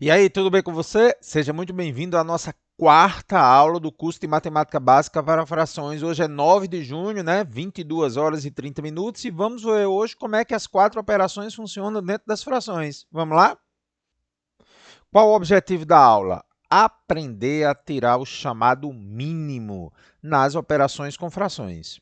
E aí, tudo bem com você? Seja muito bem-vindo à nossa quarta aula do curso de Matemática Básica para Frações. Hoje é 9 de junho, né? 22 horas e 30 minutos e vamos ver hoje como é que as quatro operações funcionam dentro das frações. Vamos lá? Qual o objetivo da aula? Aprender a tirar o chamado mínimo nas operações com frações.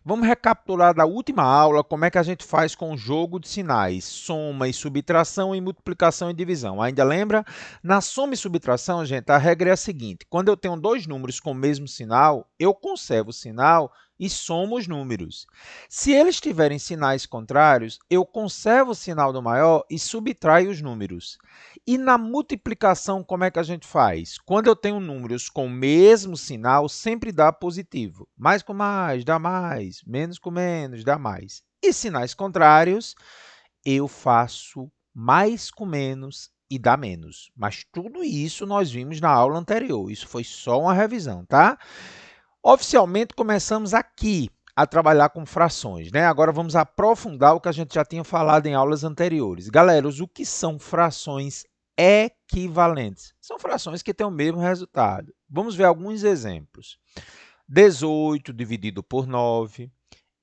Vamos recapitular da última aula como é que a gente faz com o jogo de sinais, soma e subtração e multiplicação e divisão. Ainda lembra? Na soma e subtração, gente, a regra é a seguinte: quando eu tenho dois números com o mesmo sinal, eu conservo o sinal e somo os números. Se eles tiverem sinais contrários, eu conservo o sinal do maior e subtraio os números. E na multiplicação, como é que a gente faz? Quando eu tenho números com o mesmo sinal, sempre dá positivo. Mais com mais, dá mais. Menos com menos, dá mais. E sinais contrários, eu faço mais com menos e dá menos. Mas tudo isso nós vimos na aula anterior. Isso foi só uma revisão, tá? Oficialmente, começamos aqui a trabalhar com frações, né? Agora vamos aprofundar o que a gente já tinha falado em aulas anteriores. Galera, o que são frações equivalentes? São frações que têm o mesmo resultado. Vamos ver alguns exemplos. 18 dividido por 9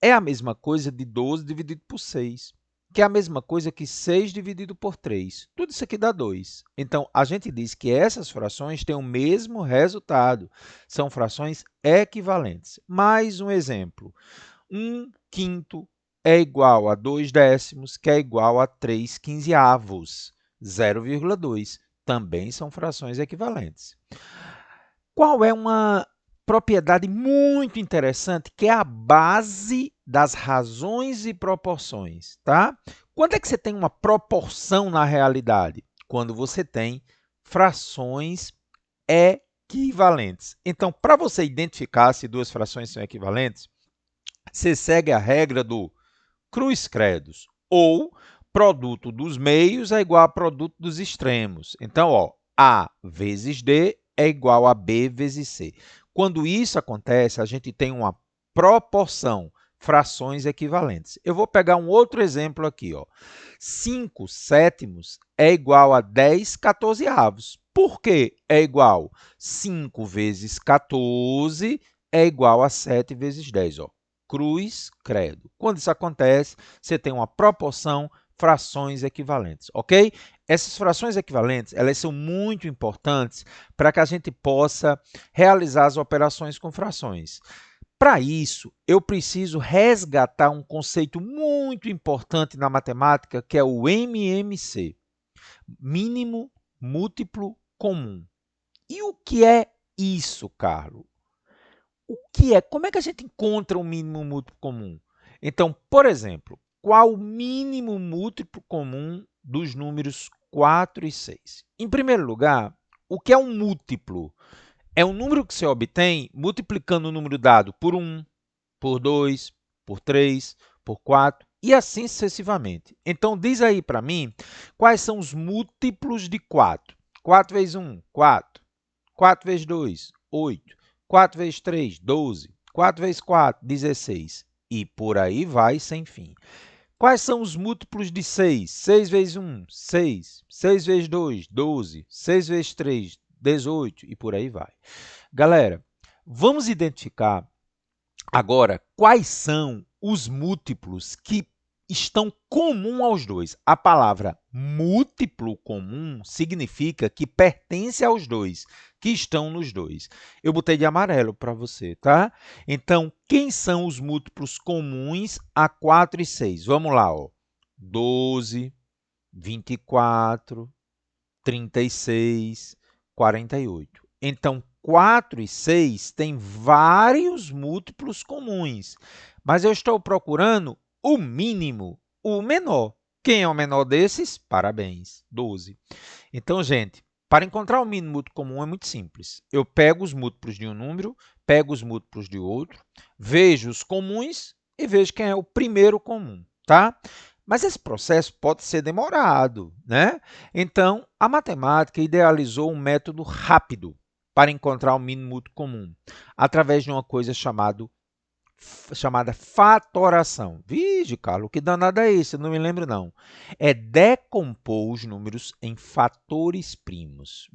é a mesma coisa de 12 dividido por 6, que é a mesma coisa que 6 dividido por 3. Tudo isso aqui dá 2. Então, a gente diz que essas frações têm o mesmo resultado. São frações equivalentes. Mais um exemplo. 1/5 é igual a 2 décimos, que é igual a 3 quinzeavos. 0,2 também são frações equivalentes. Qual é uma propriedade muito interessante que é a base das razões e proporções, tá? Quando é que você tem uma proporção na realidade? Quando você tem frações equivalentes. Então, para você identificar se duas frações são equivalentes, você segue a regra do cruz credos, ou produto dos meios é igual a produto dos extremos. Então, ó, A vezes D é igual a B vezes C. Quando isso acontece, a gente tem uma proporção, frações equivalentes. Eu vou pegar um outro exemplo aqui. Ó. 5 sétimos é igual a 10 quatorzeavos. Por que é igual? 5 vezes 14 é igual a 7 vezes 10. Ó. Cruz, credo. Quando isso acontece, você tem uma proporção, frações equivalentes, ok? Essas frações equivalentes, elas são muito importantes para que a gente possa realizar as operações com frações. Para isso, eu preciso resgatar um conceito muito importante na matemática, que é o MMC, mínimo múltiplo comum. E o que é isso, Carlos? O que é? Como é que a gente encontra o mínimo múltiplo comum? Então, por exemplo, qual o mínimo múltiplo comum dos números 4 e 6? Em primeiro lugar, o que é um múltiplo? É um número que você obtém multiplicando o número dado por 1, por 2, por 3, por 4 e assim sucessivamente. Então, diz aí para mim quais são os múltiplos de 4. 4 vezes 1, 4. 4 vezes 2, 8. 4 vezes 3, 12. 4 vezes 4, 16. E por aí vai sem fim. Quais são os múltiplos de 6? 6 vezes 1, 6. 6 vezes 2, 12. 6 vezes 3, 18. E por aí vai. Galera, vamos identificar agora quais são os múltiplos que estão comum aos dois. A palavra múltiplo comum significa que pertence aos dois, que estão nos dois. Eu botei de amarelo para você, tá? Então, quem são os múltiplos comuns a 4 e 6? Vamos lá, ó. 12, 24, 36, 48. Então, 4 e 6 têm vários múltiplos comuns, mas eu estou procurando o mínimo, o menor. Quem é o menor desses? Parabéns, 12. Então, gente, para encontrar o mínimo múltiplo comum é muito simples. Eu pego os múltiplos de um número, pego os múltiplos de outro, vejo os comuns e vejo quem é o primeiro comum, tá? Mas esse processo pode ser demorado, né? Então, a matemática idealizou um método rápido para encontrar o mínimo múltiplo comum, através de uma coisa chamada chamada fatoração. Vige, Carlos, que danado é isso? Eu não me lembro, não. É decompor os números em fatores primos.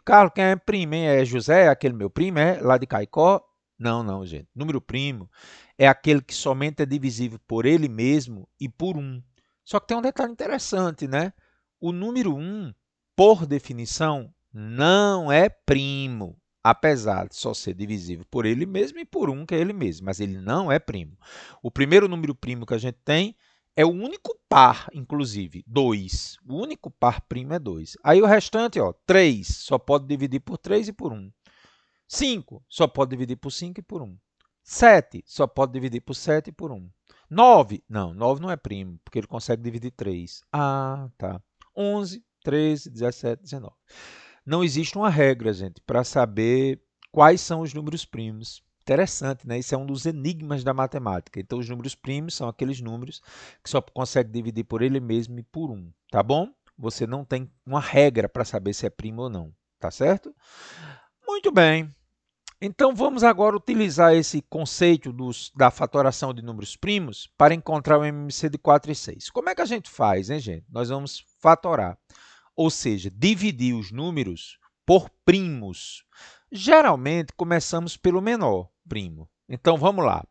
Carlos, quem é primo, hein? É José, aquele meu primo, é? Lá de Caicó? Não, não, gente. Número primo é aquele que somente é divisível por ele mesmo e por 1. Só que tem um detalhe interessante, né? O número 1, por definição, não é primo, apesar de só ser divisível por ele mesmo e por 1, que é ele mesmo, mas ele não é primo. O primeiro número primo que a gente tem é o único par, inclusive, 2. O único par primo é 2. Aí o restante, ó, 3, só pode dividir por 3 e por 1. 5, só pode dividir por 5 e por 1. 7, só pode dividir por 7 e por 1. 9, não, 9 não é primo, porque ele consegue dividir 3. Ah, tá. 11, 13, 17, 19. Não existe uma regra, gente, para saber quais são os números primos. Interessante, né? Isso é um dos enigmas da matemática. Então, os números primos são aqueles números que só consegue dividir por ele mesmo e por 1, tá bom? Você não tem uma regra para saber se é primo ou não, tá certo? Muito bem. Então, vamos agora utilizar esse conceito da fatoração de números primos para encontrar o MMC de 4 e 6. Como é que a gente faz, hein, gente? Nós vamos fatorar, ou seja, dividir os números por primos. Geralmente, começamos pelo menor primo. Então, vamos lá.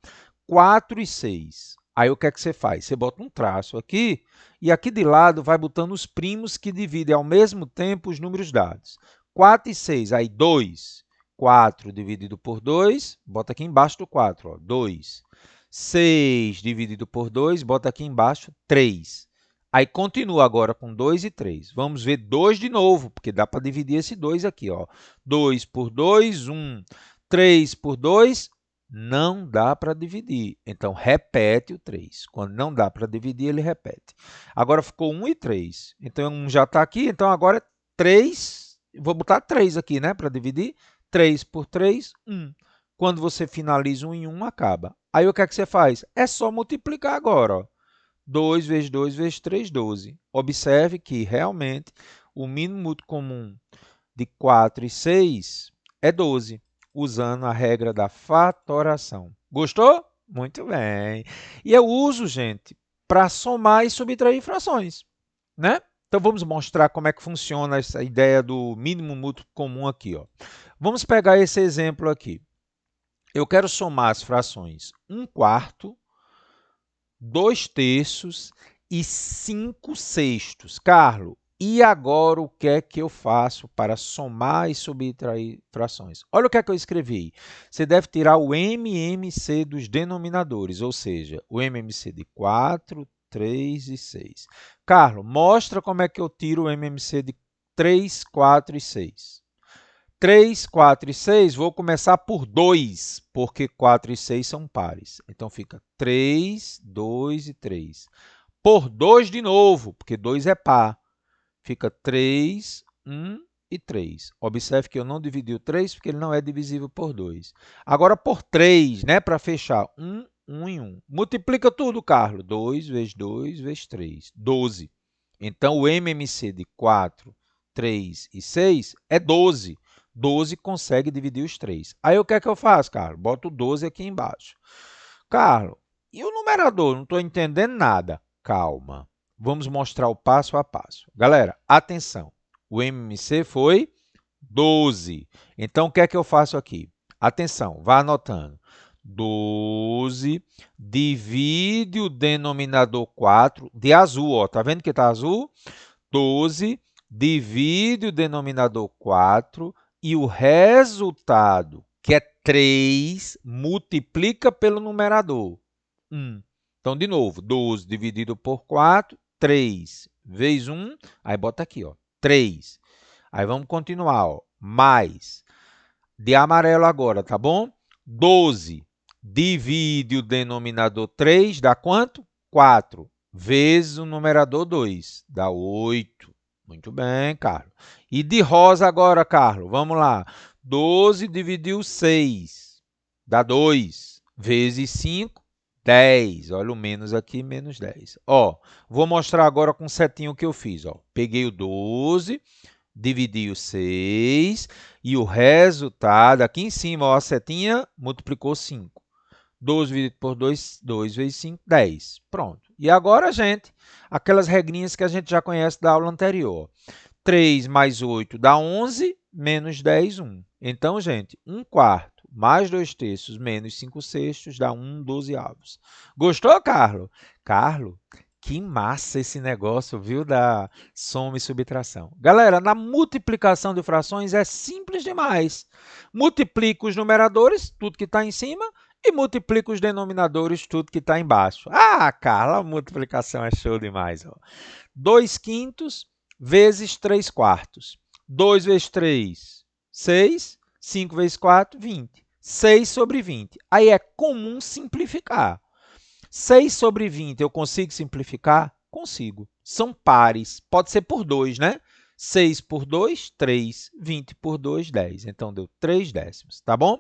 4 e 6. Aí, o que é que você faz? Você bota um traço aqui e aqui de lado vai botando os primos que dividem ao mesmo tempo os números dados. 4 e 6, aí 2. 4 dividido por 2, bota aqui embaixo do 4, ó, 2. 6 dividido por 2, bota aqui embaixo 3. Aí continua agora com 2 e 3. Vamos ver 2 de novo, porque dá para dividir esse 2 aqui. Ó. 2 por 2, 1. 3 por 2, não dá para dividir. Então, repete o 3. Quando não dá para dividir, ele repete. Agora ficou 1 e 3. Então, 1 já está aqui. Então, agora 3. Vou botar 3 aqui, né, para dividir. 3 por 3, 1. Quando você finaliza 1 em 1, acaba. Aí, o que é que você faz? É só multiplicar agora. Ó. 2 vezes 2 vezes 3, 12. Observe que, realmente, o mínimo múltiplo comum de 4 e 6 é 12, usando a regra da fatoração. Gostou? Muito bem. E eu uso, gente, para somar e subtrair frações, né? Então, vamos mostrar como é que funciona essa ideia do mínimo múltiplo comum aqui. Ó. Vamos pegar esse exemplo aqui. Eu quero somar as frações 1/4, 2/3 e 5/6. Carlos, e agora o que é que eu faço para somar e subtrair frações? Olha o que é que eu escrevi. Você deve tirar o MMC dos denominadores, ou seja, o MMC de 4, 3 e 6. Carlos, mostra como é que eu tiro o MMC de 3, 4 e 6. 3, 4 e 6, vou começar por 2, porque 4 e 6 são pares. Então, fica 3, 2 e 3. Por 2 de novo, porque 2 é par. Fica 3, 1 e 3. Observe que eu não dividi o 3, porque ele não é divisível por 2. Agora, por 3, né, para fechar, 1, 1 e 1. Multiplica tudo, Carlos. 2 vezes 2 vezes 3, 12. Então, o MMC de 4, 3 e 6 é 12. 12 consegue dividir os 3. Aí, o que é que eu faço, Carlos? Boto o 12 aqui embaixo. Carlos, e o numerador? Não estou entendendo nada. Calma. Vamos mostrar o passo a passo. Galera, atenção. O MMC foi 12. Então, o que é que eu faço aqui? Atenção, vá anotando. 12 divide o denominador 4 de azul. Ó. Tá vendo que está azul? 12 divide o denominador 4 e o resultado, que é 3, multiplica pelo numerador, 1. Então, de novo, 12 dividido por 4, 3 vezes 1, aí bota aqui, ó, 3. Aí vamos continuar, ó, mais, de amarelo agora, tá bom? 12 divide o denominador 3, dá quanto? 4, vezes o numerador 2, dá 8. Muito bem, Carlos. E de rosa agora, Carlos, vamos lá. 12 dividiu 6, dá 2, vezes 5, 10. Olha o menos aqui, menos 10. Ó, vou mostrar agora com setinho o que eu fiz. Ó. Peguei o 12, dividi o 6 e o resultado, aqui em cima, ó, a setinha multiplicou 5. 12 dividido por 2, 2 vezes 5, 10. Pronto. E agora, gente, aquelas regrinhas que a gente já conhece da aula anterior. 3 mais 8 dá 11, menos 10, 1. Então, gente, 1 quarto mais 2 terços menos 5 sextos dá 1 12avos. Gostou, Carlos? Carlos, que massa esse negócio, viu, da soma e subtração. Galera, na multiplicação de frações é simples demais. Multiplica os numeradores, tudo que está em cima, e multiplica os denominadores, tudo que está embaixo. Ah, Carlos, a multiplicação é show demais. Ó. 2 quintos vezes 3 quartos. 2 vezes 3, 6. 5 vezes 4, 20. 6 sobre 20. Aí é comum simplificar. 6 sobre 20 eu consigo simplificar? Consigo. São pares. Pode ser por 2, né? 6 por 2, 3. 20 por 2, 10. Então, deu 3 décimos, tá bom?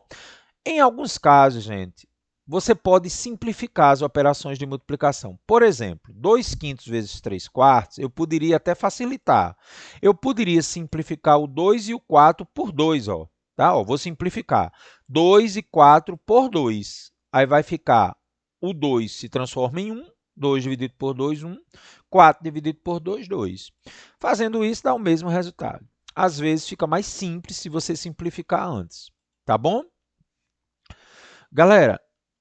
Em alguns casos, gente, você pode simplificar as operações de multiplicação. Por exemplo, 2 quintos vezes 3 quartos, eu poderia até facilitar. Eu poderia simplificar o 2 e o 4 por 2. Ó, tá? Ó, vou simplificar. 2 e 4 por 2. Aí vai ficar o 2 se transforma em 1. 2 dividido por 2, 1. 4 dividido por 2, 2. Fazendo isso, dá o mesmo resultado. Às vezes, fica mais simples se você simplificar antes. Tá bom? Galera,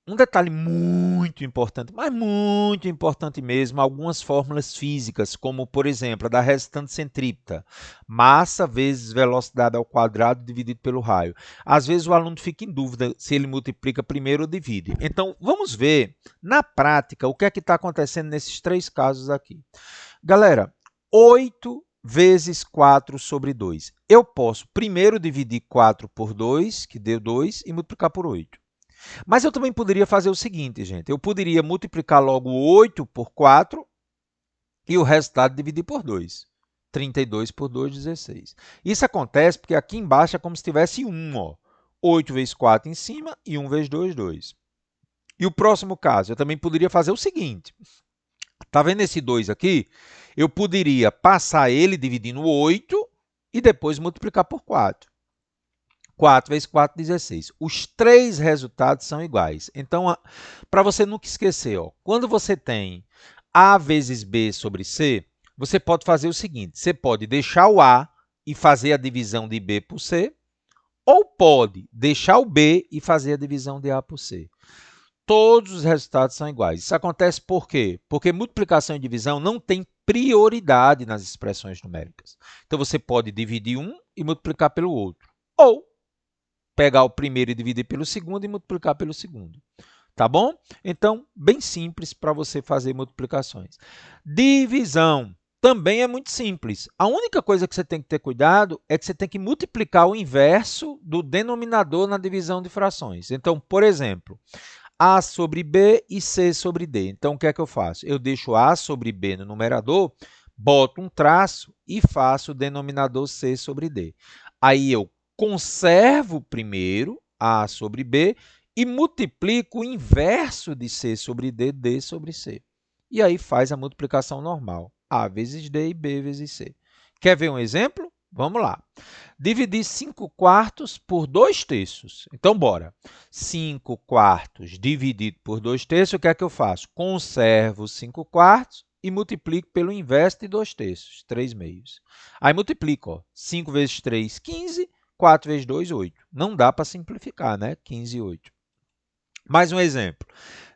um detalhe muito importante, mas muito importante mesmo, algumas fórmulas físicas, como, por exemplo, a da resultante centrípeta, massa vezes velocidade ao quadrado dividido pelo raio. Às vezes o aluno fica em dúvida se ele multiplica primeiro ou divide. Então, vamos ver, na prática, o que é que está acontecendo nesses três casos aqui. Galera, 8 vezes 4 sobre 2. Eu posso primeiro dividir 4 por 2, que deu 2, e multiplicar por 8. Mas eu também poderia fazer o seguinte, gente. Eu poderia multiplicar logo 8 por 4 e o resultado dividir por 2. 32 por 2, 16. Isso acontece porque aqui embaixo é como se tivesse 1. Ó. 8 vezes 4 em cima e 1 vezes 2, 2. E o próximo caso, eu também poderia fazer o seguinte. Está vendo esse 2 aqui? Eu poderia passar ele dividindo 8 e depois multiplicar por 4. 4 vezes 4, 16. Os três resultados são iguais. Então, para você nunca esquecer, ó, quando você tem A vezes B sobre C, você pode fazer o seguinte, você pode deixar o A e fazer a divisão de B por C, ou pode deixar o B e fazer a divisão de A por C. Todos os resultados são iguais. Isso acontece por quê? Porque multiplicação e divisão não tem prioridade nas expressões numéricas. Então, você pode dividir um e multiplicar pelo outro. Ou pegar o primeiro e dividir pelo segundo e multiplicar pelo segundo. Tá bom? Então, bem simples para você fazer multiplicações. Divisão também é muito simples. A única coisa que você tem que ter cuidado é que você tem que multiplicar o inverso do denominador na divisão de frações. Então, por exemplo, A sobre B e C sobre D. Então, o que é que eu faço? Eu deixo A sobre B no numerador, boto um traço e faço o denominador C sobre D. Aí eu conservo primeiro A sobre B e multiplico o inverso de C sobre D, D sobre C. E aí faz a multiplicação normal, A vezes D e B vezes C. Quer ver um exemplo? Vamos lá. Dividir 5 quartos por 2 terços. Então, bora. 5 quartos dividido por 2 terços, o que é que eu faço? Conservo 5 quartos e multiplico pelo inverso de 2 terços, 3 meios. Aí multiplico, ó, 5 vezes 3, 15, 4 vezes 2, 8. Não dá para simplificar, né? 15 e 8. Mais um exemplo.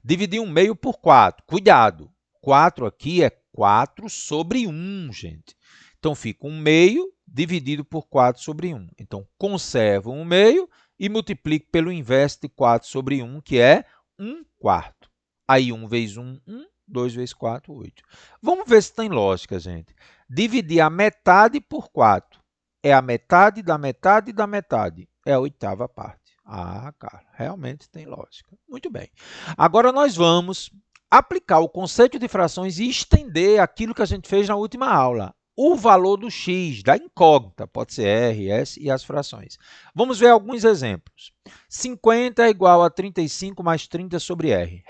Dividir 1 meio por 4. Cuidado, 4 aqui é 4 sobre 1, gente. Então, fica 1 meio dividido por 4 sobre 1. Então, conservo 1 meio e multiplico pelo inverso de 4 sobre 1, que é 1 quarto. Aí, 1 vezes 1, 1. 2 vezes 4, 8. Vamos ver se tem lógica, gente. Dividir a metade por 4 é a metade da metade da metade. É a oitava parte. Ah, cara, realmente tem lógica. Muito bem. Agora, nós vamos aplicar o conceito de frações e estender aquilo que a gente fez na última aula. O valor do x, da incógnita, pode ser r, s e as frações. Vamos ver alguns exemplos. 50 é igual a 35 mais 30 sobre r.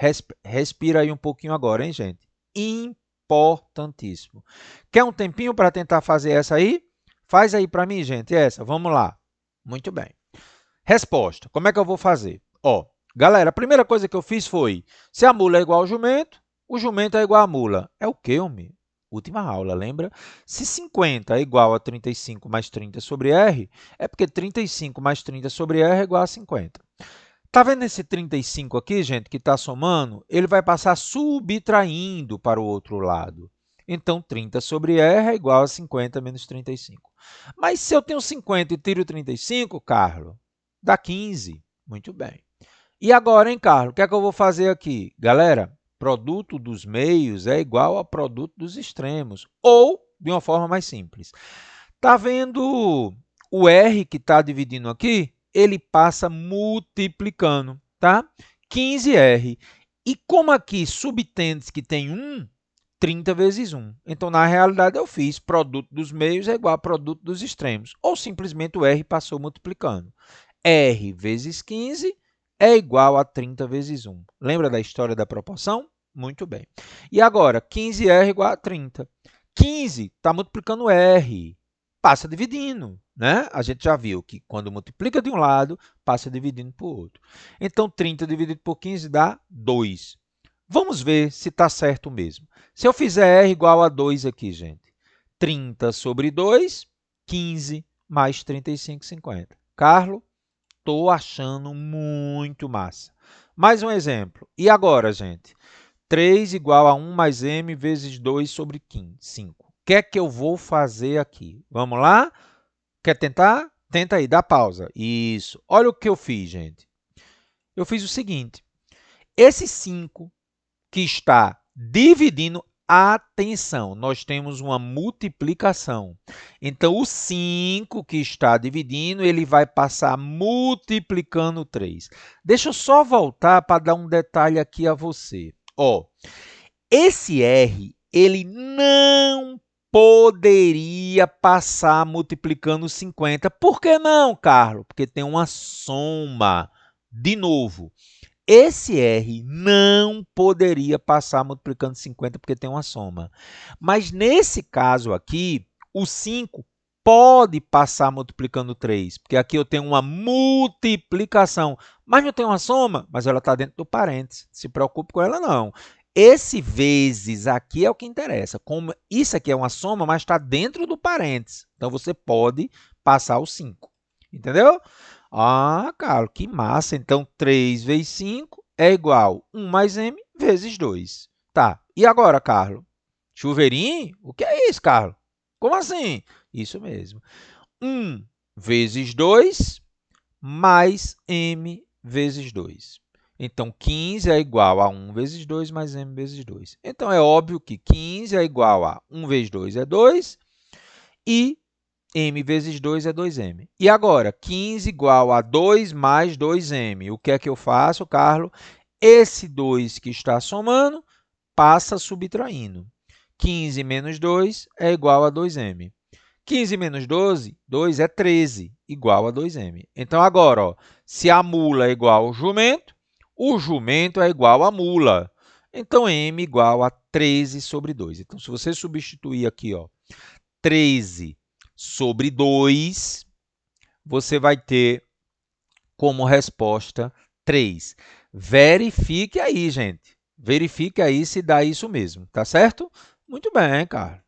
Respira aí um pouquinho agora, hein, gente? Importantíssimo. Quer um tempinho para tentar fazer essa aí? Faz aí para mim, gente, essa. Vamos lá. Muito bem. Resposta. Como é que eu vou fazer? Ó, Galera, a primeira coisa que eu fiz foi, se a mula é igual ao jumento, o jumento é igual à mula. É o quê, homem? Última aula, lembra? Se 50 é igual a 35 mais 30 sobre R, é porque 35 mais 30 sobre R é igual a 50. Tá vendo esse 35 aqui, gente, que está somando? Ele vai passar subtraindo para o outro lado. Então, 30 sobre R é igual a 50 menos 35. Mas se eu tenho 50 e tiro 35, Carlos, dá 15. Muito bem. E agora, hein, Carlos, o que é que eu vou fazer aqui? Galera, produto dos meios é igual a produto dos extremos. Ou, de uma forma mais simples. Tá vendo o R que está dividindo aqui? Ele passa multiplicando, tá? 15R. E como aqui subtende que tem 1, 30 vezes 1. Então, na realidade, eu fiz produto dos meios é igual a produto dos extremos. Ou simplesmente o R passou multiplicando. R vezes 15 é igual a 30 vezes 1. Lembra da história da proporção? Muito bem. E agora, 15R igual a 30. 15 está multiplicando R, passa dividindo, né? A gente já viu que quando multiplica de um lado, passa dividindo para o outro. Então, 30 dividido por 15 dá 2. Vamos ver se está certo mesmo. Se eu fizer R igual a 2 aqui, gente, 30 sobre 2, 15 mais 35, 50. Carlos, estou achando muito massa. Mais um exemplo. E agora, gente? 3 igual a 1 mais m vezes 2 sobre 5. O que é que eu vou fazer aqui? Vamos lá? Quer tentar? Tenta aí, dá pausa. Isso. Olha o que eu fiz, gente. Eu fiz o seguinte. Esse 5 que está dividindo, atenção, nós temos uma multiplicação. Então, o 5 que está dividindo, ele vai passar multiplicando 3. Deixa eu só voltar para dar um detalhe aqui a você. Ó, esse R, ele não poderia passar multiplicando 50. Por que não, Carlos? Porque tem uma soma. De novo, esse R não poderia passar multiplicando 50 porque tem uma soma. Mas nesse caso aqui, o 5 pode passar multiplicando 3, porque aqui eu tenho uma multiplicação, mas não tem uma soma, mas ela está dentro do parênteses. Se preocupe com ela, não. Esse vezes aqui é o que interessa. Como isso aqui é uma soma, mas está dentro do parênteses. Então, você pode passar o 5. Entendeu? Ah, Carlos, que massa. Então, 3 vezes 5 é igual a 1 mais m vezes 2. Tá. E agora, Carlos? Chuveirinho? O que é isso, Carlos? Como assim? Isso mesmo. 1 vezes 2 mais m vezes 2. Então, 15 é igual a 1 vezes 2 mais m vezes 2. Então, é óbvio que 15 é igual a 1 vezes 2 é 2 e m vezes 2 é 2m. E agora, 15 igual a 2 mais 2m. O que é que eu faço, Carlos? Esse 2 que está somando passa subtraindo. 15 menos 2 é igual a 2m. 15 menos 12, 2 é 13, igual a 2m. Então, agora, ó, se a mula é igual ao jumento, o jumento é igual à mula. Então, m igual a 13 sobre 2. Então, se você substituir aqui, ó, 13 sobre 2, você vai ter como resposta 3. Verifique aí, gente. Verifique aí se dá isso mesmo, tá certo? Muito bem, cara.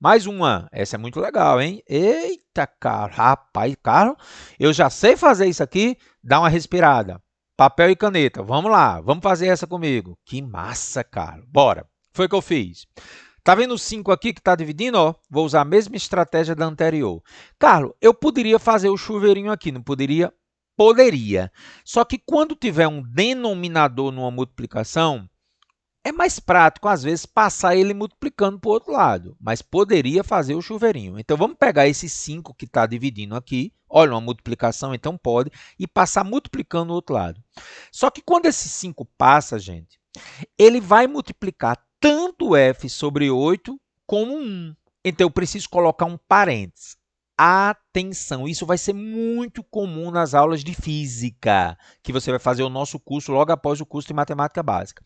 Mais uma. Essa é muito legal, hein? Eita, cara. Rapaz, Carlos, eu já sei fazer isso aqui. Dá uma respirada. Papel e caneta. Vamos lá. Vamos fazer essa comigo. Que massa, cara. Bora. Foi o que eu fiz. Tá vendo o 5 aqui que está dividindo? Ó, vou usar a mesma estratégia da anterior. Carlos, eu poderia fazer o chuveirinho aqui, não poderia? Poderia. Só que quando tiver um denominador numa multiplicação, é mais prático, às vezes, passar ele multiplicando para o outro lado. Mas poderia fazer o chuveirinho. Então, vamos pegar esse 5 que está dividindo aqui. Olha, uma multiplicação, então pode. E passar multiplicando no outro lado. Só que quando esse 5 passa, gente, ele vai multiplicar tanto f sobre 8 como 1. Então, eu preciso colocar um parênteses. Atenção, isso vai ser muito comum nas aulas de física, que você vai fazer o nosso curso logo após o curso de matemática básica.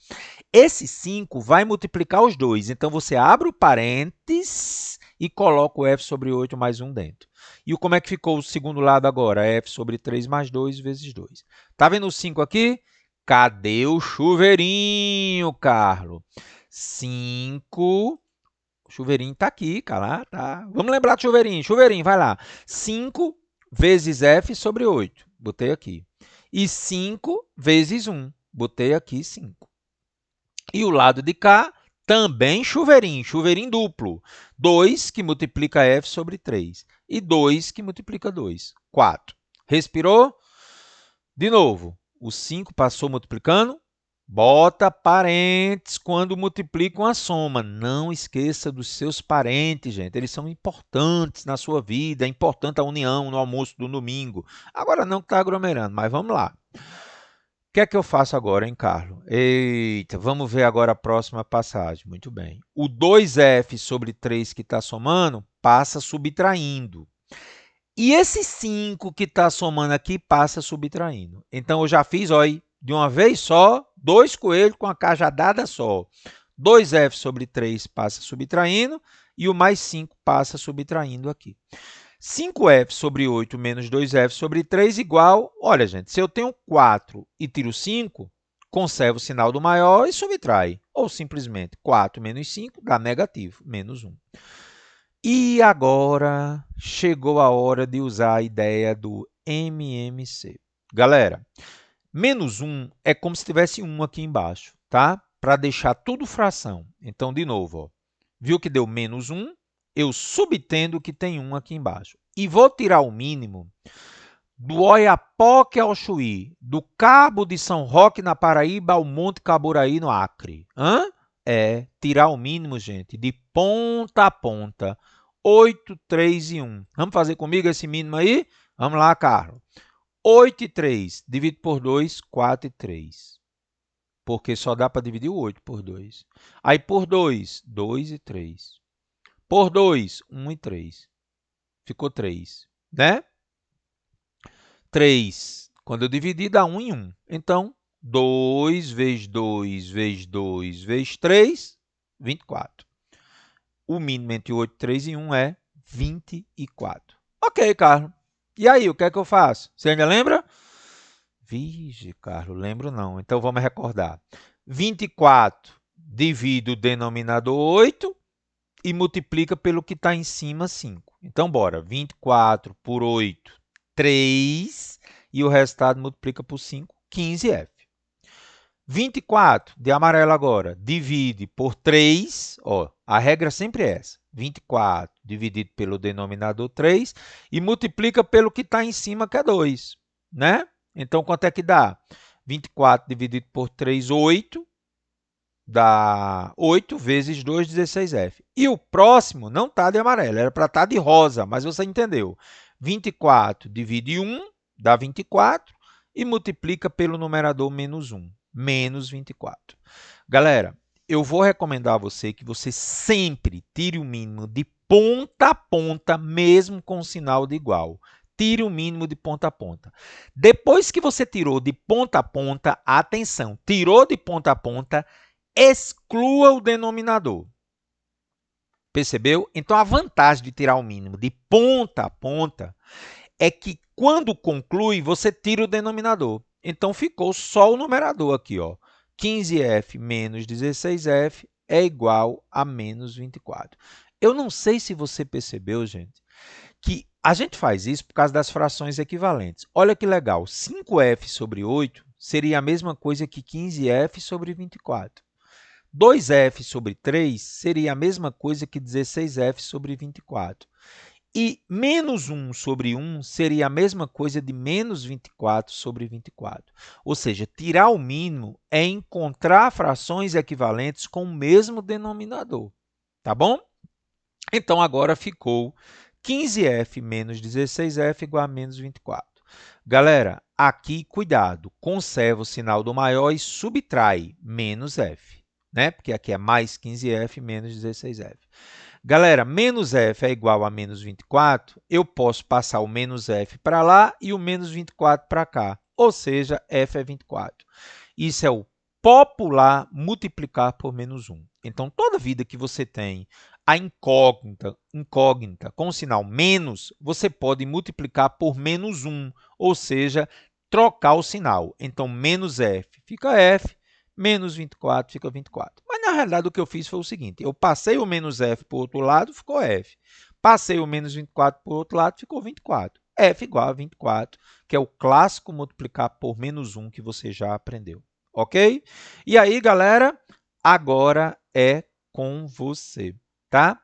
Esse 5 vai multiplicar os dois, então você abre o parênteses e coloca o f sobre 8 mais 1 dentro. E como é que ficou o segundo lado agora? F sobre 3 mais 2 vezes 2. Está vendo o 5 aqui? Cadê o chuveirinho, Carlos? 5. O chuveirinho tá aqui, cara. Tá. Vamos lembrar do chuveirinho. Chuveirinho, vai lá. 5 vezes F sobre 8. Botei aqui. E 5 vezes 1. Botei aqui 5. E o lado de cá, também chuveirinho. Chuveirinho duplo. 2 que multiplica F sobre 3. E 2 que multiplica 2. 4. Respirou? De novo. O 5 passou multiplicando. Bota parentes quando multiplica uma soma. Não esqueça dos seus parentes, gente. Eles são importantes na sua vida. É importante a união no almoço do domingo. Agora não que está aglomerando, mas vamos lá. O que é que eu faço agora, hein, Carlos? Eita, vamos ver agora a próxima passagem. Muito bem. O 2F sobre 3 que está somando passa subtraindo. E esse 5 que está somando aqui passa subtraindo. Então, eu já fiz, olha, de uma vez só, 2 coelhos com a cajadada só. 2F sobre 3 passa subtraindo e o mais 5 passa subtraindo aqui. 5F sobre 8 menos 2F sobre 3 igual... Olha, gente, se eu tenho 4 e tiro 5, conservo o sinal do maior e subtrai. Ou simplesmente 4 menos 5 dá negativo, menos 1. E agora chegou a hora de usar a ideia do MMC. Galera, menos 1 é como se tivesse 1 aqui embaixo, tá? Para deixar tudo fração. Então, de novo, ó, viu que deu menos 1? Eu subtendo que tem 1 aqui embaixo. E vou tirar o mínimo do Oiapoque ao Chuí, do Cabo de São Roque, na Paraíba, ao Monte Caburaí, no Acre. Hã? É tirar o mínimo, gente, de ponta a ponta. 8, 3 e 1. Vamos fazer comigo esse mínimo aí? Vamos lá, Carlos. 8 e 3, divido por 2, 4 e 3. Porque só dá para dividir o 8 por 2. Aí por 2, 2 e 3. Por 2, 1 e 3. Ficou 3, né? 3, quando eu dividir, dá 1 em 1. Então, 2 vezes 2 vezes 2 vezes 3, 24. O mínimo entre 8, 3 e 1 é 24. Ok, Carlos. E aí, o que é que eu faço? Você ainda lembra? Vixe, Carlos, lembro não. Então, vamos recordar. 24 divide o denominador 8 e multiplica pelo que está em cima, 5. Então, bora. 24 por 8, 3. E o resultado multiplica por 5, 15F. 24, de amarelo agora, divide por 3. Ó, a regra sempre é essa. 24 dividido pelo denominador 3 e multiplica pelo que está em cima, que é 2. Né? Então, quanto é que dá? 24 dividido por 3, 8. Dá 8 vezes 2, 16F. E o próximo não está de amarelo, era para estar de rosa, mas você entendeu. 24 divide 1, dá 24, e multiplica pelo numerador menos 1, menos 24. Galera, eu vou recomendar a você que você sempre tire o mínimo de ponta a ponta, mesmo com sinal de igual. Tire o mínimo de ponta a ponta. Depois que você tirou de ponta a ponta, atenção, tirou de ponta a ponta, exclua o denominador. Percebeu? Então, a vantagem de tirar o mínimo de ponta a ponta é que, quando conclui, você tira o denominador. Então, ficou só o numerador aqui, ó. 15F menos 16F é igual a menos 24. Eu não sei se você percebeu, gente, que a gente faz isso por causa das frações equivalentes. Olha que legal, 5F sobre 8 seria a mesma coisa que 15F sobre 24. 2F sobre 3 seria a mesma coisa que 16F sobre 24. E menos 1 sobre 1 seria a mesma coisa de menos 24 sobre 24. Ou seja, tirar o mínimo é encontrar frações equivalentes com o mesmo denominador. Tá bom? Então, agora ficou 15F menos 16F igual a menos 24. Galera, aqui, cuidado, conserva o sinal do maior e subtrai menos F. Né? Porque aqui é mais 15F menos 16F. Galera, menos F é igual a menos 24, eu posso passar o menos F para lá e o menos 24 para cá, ou seja, F é 24. Isso é o popular multiplicar por menos 1. Então, toda vida que você tem a incógnita com o sinal menos, você pode multiplicar por menos 1, ou seja, trocar o sinal. Então, menos f fica f, menos 24 fica 24. Mas, na realidade, o que eu fiz foi o seguinte, eu passei o menos f para o outro lado, ficou f. Passei o menos 24 para o outro lado, ficou 24. f igual a 24, que é o clássico multiplicar por menos 1 que você já aprendeu. Ok? E aí, galera, agora é com você, tá?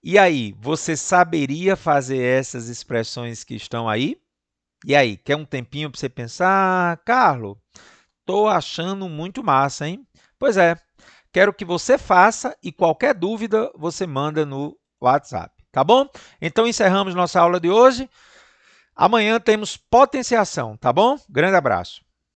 E aí, você saberia fazer essas expressões que estão aí? E aí, quer um tempinho para você pensar? Ah, Carlos, estou achando muito massa, hein? Pois é, quero que você faça e qualquer dúvida você manda no WhatsApp, tá bom? Então, encerramos nossa aula de hoje. Amanhã temos potenciação, tá bom? Grande abraço.